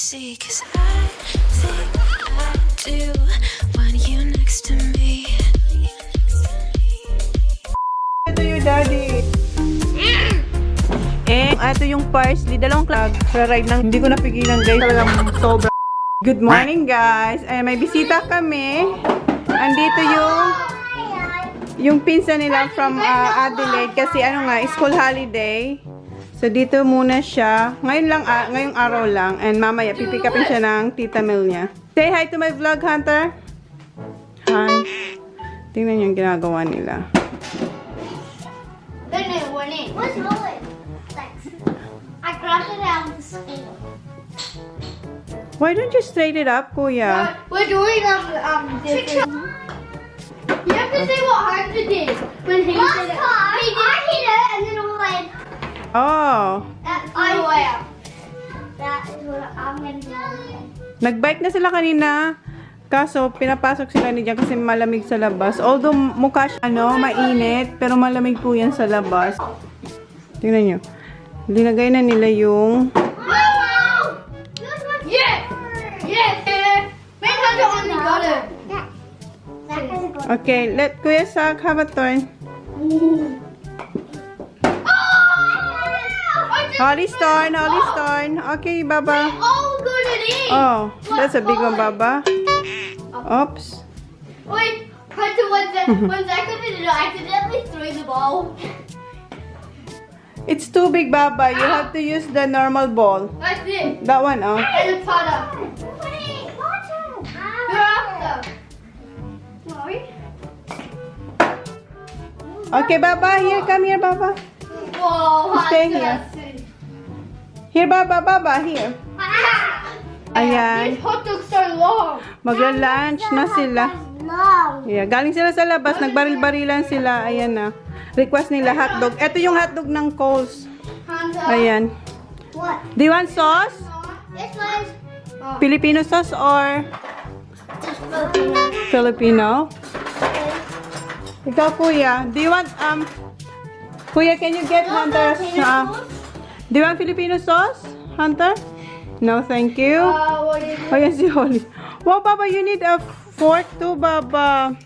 see, 'cause I think I do want you next to me. Ito yung daddy. Ito yung parsley. Dalawang clag. Ride ng hindi ko napigilan guys. Talagang sobra. Good morning guys. Ay, may bisita kami. Andito yung pinsan nila from Adelaide kasi ano nga, school holiday. So dito muna siya. Ngayong araw lang. And mamaya pipick upin siya ng tita Mel niya. Say hi to my vlog, Hunter. Hi. Tingnan yung ginagawa nila. What's wrong with I grabbed it out of the scale. Why don't you straight it up, Kuya? We're doing different. You have to say what Hunter did when he did it. I hit it and then it went. Oh. I went. That is what I'm gonna do. Nagbike na sila kanina. Kaso, pinapasok sila ni Jan kasi malamig sa labas. Although, mukha siya, mainit. Pero malamig po yan sa labas. Tingnan nyo. Linagay na nila yung... Yes! Yes! Make Hunter on the gutter. Okay, let Kuya Sak have a turn. Holly Storm, Holly Storm. Okay, Baba. Oh, good it is. Oh, that's a big one, Baba. Oops. Wait, Hunter, when Zach did it, I accidentally threw the ball. It's too big, Baba. You have to use the normal ball. That's it. That one, oh. And it's harder. You're after. Sorry. Okay, Baba. Here, come here, Baba. Whoa, Stay here. Here, Baba, Baba. Here. Ayan. These hot dogs are long. Magla-lunch na sila. Yeah, galing sila sa labas. Nagbaril-barilan sila. Ayan na. Request nila hotdog. Ito yung hotdog ng Coles. Hunter. Ayan. What? Do you want sauce? This one's Filipino sauce or Filipino? Ikaw, Kuya. Do you want, Kuya, can you get Hunter? Do you want Filipino sauce, Hunter? No, thank you. what is it? Ayan si Holly. Wow, Baba, you need a fork too, Baba.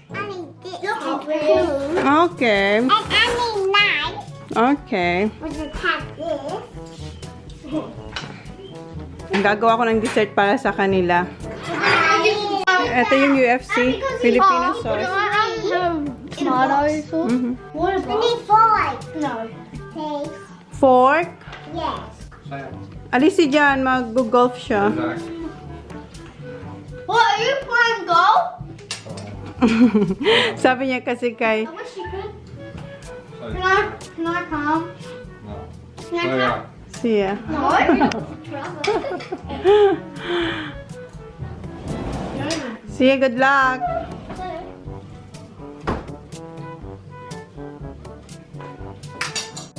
Okay. And I need knife. Okay. Would you have this? Gagawa ko ng dessert para sa kanila. Ito yung UFC, Filipino sauce. Tomato sauce? Mhm. What about? I need fork. No. Taste. Fork. Yes. Alis si Jan, mag-golf siya. What, are you playing golf? Sabi niya kasi kay... I wish you could. Can I come? No. Can I come? Siya. No. Siya, good luck.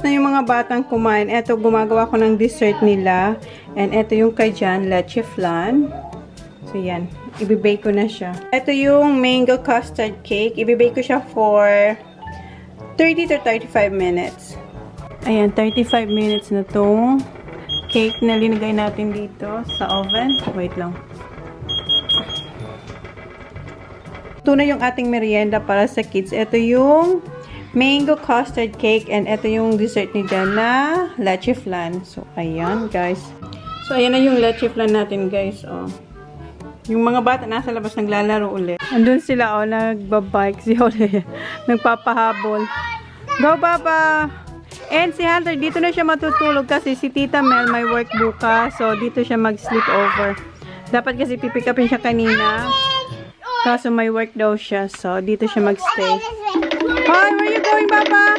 Na yung mga batang kumain, eto gumagawa ko ng dessert nila. And eto yung kay Jan, leche flan. So yan, ibibake ko na siya. Ito yung mango custard cake. Ibibake ko siya for 30 to 35 minutes. Ayan, 35 minutes na tong cake na linagay natin dito sa oven. Wait lang. Ito na yung ating merienda para sa kids. Ito yung mango custard cake and ito yung dessert ni Jan na leche flan. So, ayan guys. So, ayan na yung leche flan natin guys. Oh. Yung mga bata nasa labas naglalaro ulit. Andun sila, oh, nagbabike. Si Ole, nagpapahabol. Go, Baba! And si Hunter, dito na siya matutulog kasi si Tita Mel may work bukas. So, dito siya mag-sleepover. Dapat kasi pipick upin siya kanina. Kaso may work daw siya. So, dito siya mag-stay. Hi, where you going, Baba?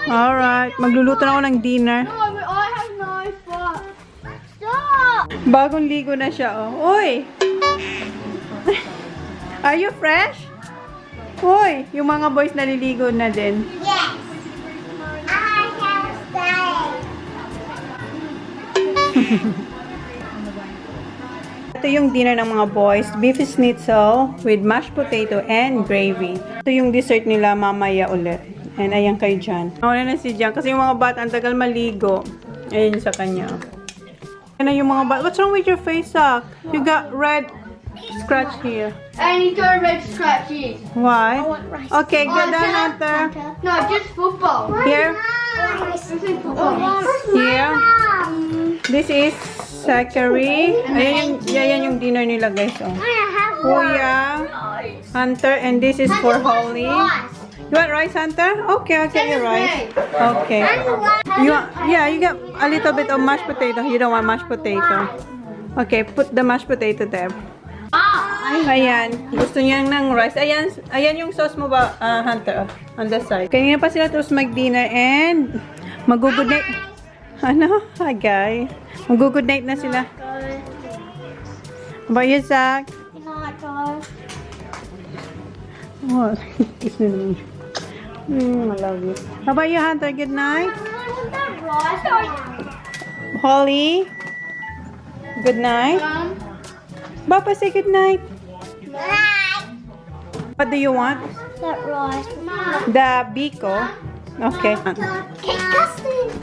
Alright. Magluluto na ako ng dinner. No, but I have no spot. Stop! Bagong ligo na siya, oh. Uy! Are you fresh? Uy! Yung mga boys naliligo na din. Yes. I have style. Ito yung dinner ng mga boys. Beef schnitzel with mashed potato and gravy. Ito yung dessert nila mamaya ulit. And ayan kay Jan. Wala na si Jan kasi yung mga bata ang tagal maligo. Ayan sa kanya. Yan na yung mga bata. What's wrong with your face, Zach? You got red scratch here. And he's got a red scratch here. Why? Okay, good done, Hunter. No, just football. Here. This is football. Here. This is Zachary. Ayan yung dinner nila, guys. Oh. Kuya, Hunter, and this is for Holly. You want rice, Hunter? Okay, I'll get you rice. Okay. You got a little bit of mashed potato. You don't want mashed potato. Okay, put the mashed potato there. Ayan. Gusto niya ng rice. Ayan yung sauce mo ba, Hunter? On the side. Kanina pa sila tapos mag-dinner and mag-good night. Ano? Hi, guys. Mag-good night na sila. How about you, Zach? Oh, kiss me naman. I love you. How about you, Hunter? Good night. Holly? Good night. Papa, say good night. What do you want? That rice. The biko? Okay.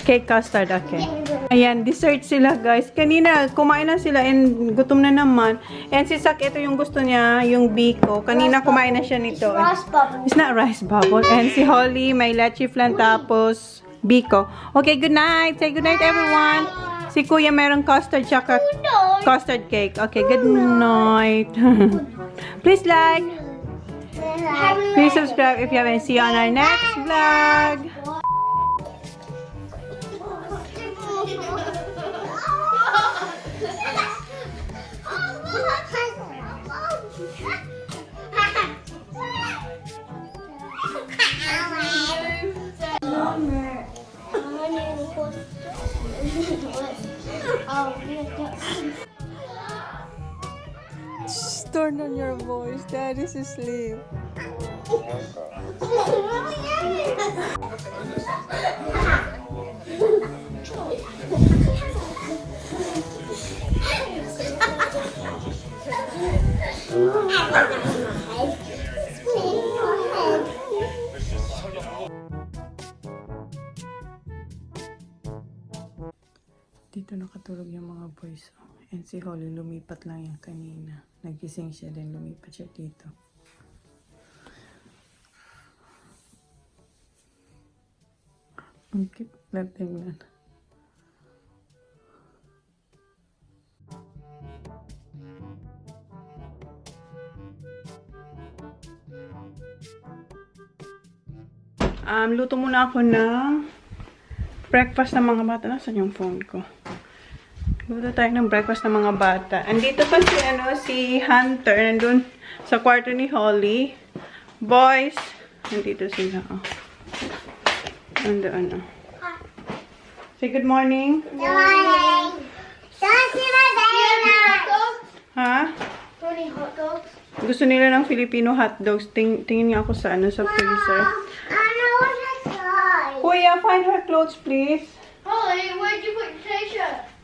Cake custard, okay. Ayan, dessert sila, guys. Kanina, kumain na sila and gutom na naman. And si Sak, ito yung gusto niya, yung biko. Kanina, kumain na siya nito. Rice bubble. It's not rice bubble. And si Holly, may leche flan tapos biko. Okay, good night. Say good night, everyone. Si Kuya, merong custard tsaka custard cake. Okay, good night. Please like. Please subscribe if you haven't. See you on our next vlog. Turn on your voice. Daddy's asleep. Dito nakatulog yung mga boys. And si Holly, lumipat lang yan kanina. Nagising siya din, lumipat siya dito. Ang cute na tingnan. Luto muna ako ng breakfast ng mga bata. Nasaan yung phone ko? Luto tayo ng breakfast ng mga bata. Andito pa si Hunter. Nandun sa kwarto ni Holly. Boys. Nandito sila. Oh. Nandun. Say good morning. Good morning. Don't see my baby. Ha? Tony hot dogs. Gusto nila ng Filipino hotdogs. Tingin nga ako sa freezer. I know what I saw. Kuya, find her clothes, please. Holly, where'd you put your t-shirt?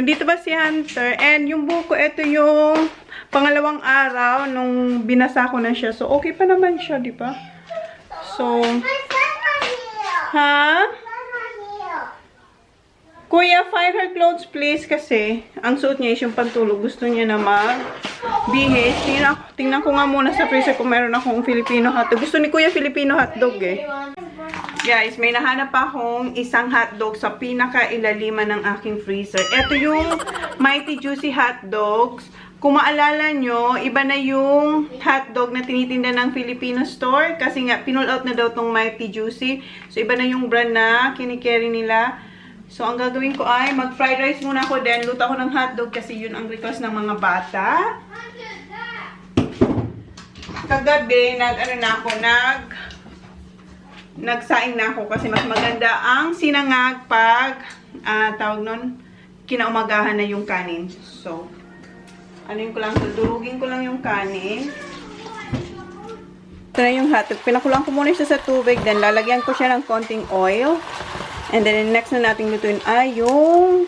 Dito ba si Hunter? And yung buko, ito yung pangalawang araw nung binasa ko na siya. So, okay pa naman siya, di ba? So, My son's not here. ha? Son's not here. Kuya, find her clothes, please. Kasi, ang suot niya is yung pantulog. Gusto niya na mag-bihis. Tingnan ko nga muna sa freezer kung meron akong Filipino hotdog. Gusto ni Kuya Filipino hotdog eh. Guys, may nahanap akong isang hotdog sa pinaka-ilaliman ng aking freezer. Ito yung Mighty Juicy hotdogs. Kung maalala nyo, iba na yung hotdog na tinitinda ng Filipino store. Kasi nga, pinull out na daw tong Mighty Juicy. So, iba na yung brand na kinikerry nila. So, ang gagawin ko ay mag-fried rice muna ako. Then, luto ako ng hotdog kasi yun ang request ng mga bata. Kagabi, nagsaing na ako kasi mas maganda ang sinangag pag tawag nun, kinaumagahan na yung kanin. So, durugin ko lang yung kanin. Ito na yung hotdog. Pinakulang ko muna siya sa tubig, then lalagyan ko siya ng konting oil. And then, next na natin lutuin ay yung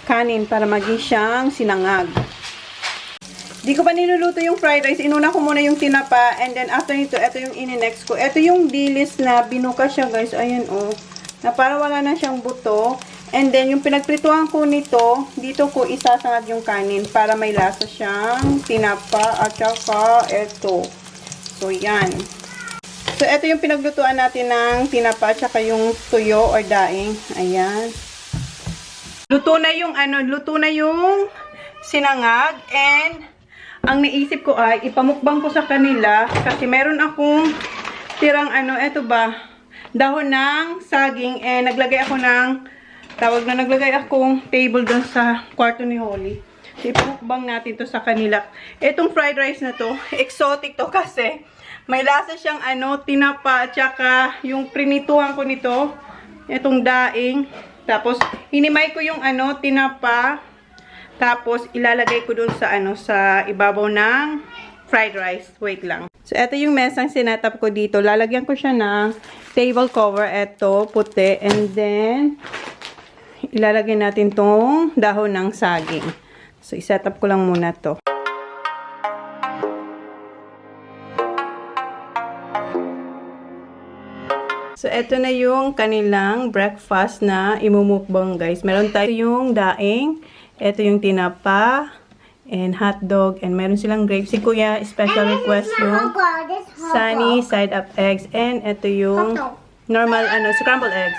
kanin para maging siyang sinangag. Di ko pa niluluto yung fried rice. Inuna ko muna yung tinapa. And then, after nito, ito yung ininext ko. Ito yung dilis na binuka siya, guys. Ayan, oh. Na para wala na siyang buto. And then, yung pinagprituhan ko nito, dito ko isasangag yung kanin para may lasa siyang tinapa at saka ito. So, yan. So, ito yung pinaglutuan natin ng tinapa at saka yung tuyo or daing. Ayan. Luto na yung sinangag. And, ang naisip ko ay ipamukbang ko sa kanila kasi meron akong tirang dahon ng saging. And, naglagay akong table doon sa kwarto ni Holly. So, ipamukbang natin to sa kanila. Itong fried rice na to, exotic to kasi may lasa siyang tinapa at saka yung prinituhan ko nito, itong daing. Tapos, hinimay ko yung tinapa. Tapos, ilalagay ko doon sa sa ibabaw ng fried rice. Wait lang. So, ito yung mesang sinetap ko dito. Lalagyan ko siya ng table cover. Ito, puti. And then, ilalagay natin tong dahon ng saging. So, iset up ko lang muna to. So, eto na yung kanilang breakfast na imumukbang, guys. Meron tayo yung daing, eto yung tinapa, and hotdog, and meron silang grapes. Si Kuya, special request yung sunny side up eggs, and eto yung normal, scrambled eggs.